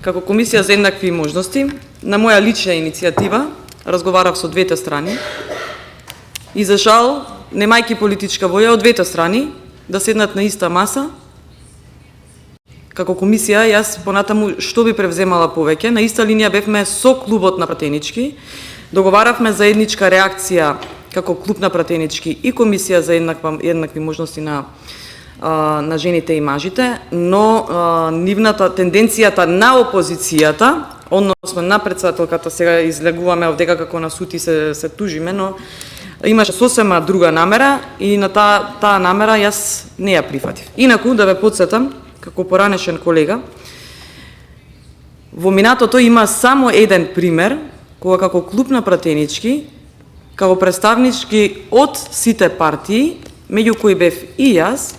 како Комисија за еднакви можности, на моја лична иницијатива, разговарав со двете страни и за жал, немајки политичка воја од двете страни да седнат на иста маса, како комисија, јас понатаму што би превземала повеќе, на иста линија бевме со клубот на пратенички, договаравме заедничка реакција како клуб на пратенички и Комисија за еднакви можности на жените и мажите, но нивната тенденцијата на опозицијата, односно на претседателката, сега излегуваме овдека како на сути се тужиме, но имаше сосема друга намера и на таа намера јас не ја прифатив. Инаку, да ве потсетам, како поранешен колега, во минатото има само еден пример, кога како клуб на пратенички, како представнички од сите партии, меѓу кои бев и јас,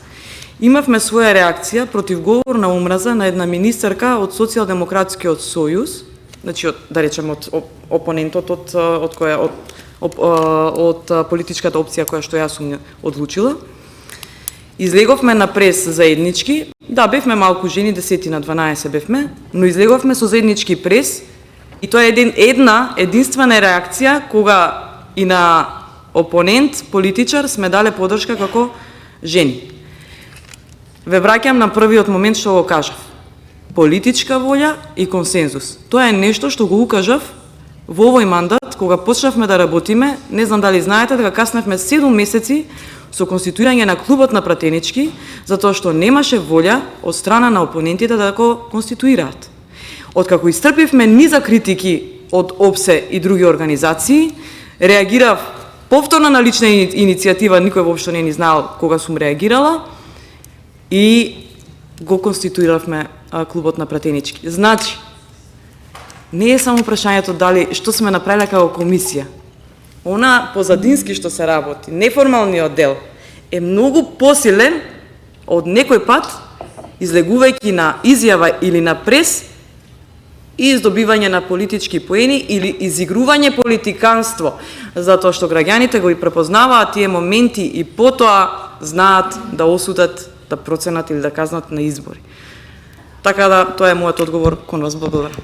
имавме своја реакција против говор на омраза на една министерка од Социјалдемократскиот сојуз, значи да речем од опонентот од политичката опција која што јас сум одлучила. Излеговме на прес заеднички, да, бевме малку жени, 10 на 12 бевме, но излеговме со заеднички прес и тоа е една единствена реакција кога и на опонент, политичар, сме дале поддршка како жени. Ве враќам на првиот момент што го кажав. Политичка волја и консензус. Тоа е нешто што го укажав во овој мандат, кога почнавме да работиме. Не знам дали знаете, дека касневме 7 месеци со конституирање на клубот на пратенички, затоа што немаше волја од страна на опонентите да го конституираат. Откако истрпивме низа критики од ОПСЕ и други организации, реагирав повторно на лична иницијатива, никој воопшто не ни знаел кога сум реагирала, и го конституиравме клубот на пратенички. Значи, не е само прашањето дали што сме направиле како комисија. Она позадински што се работи, неформалниот дел, е многу посилен од некој пат, излегувајќи на изјава или на прес, и издобивање на политички поени или изигрување политиканство, затоа што граѓаните го и препознаваат тие моменти и потоа знаат да осудат, да проценат или да казнат на избори. Така да, тоа е мојот одговор кон вас. Благодарам.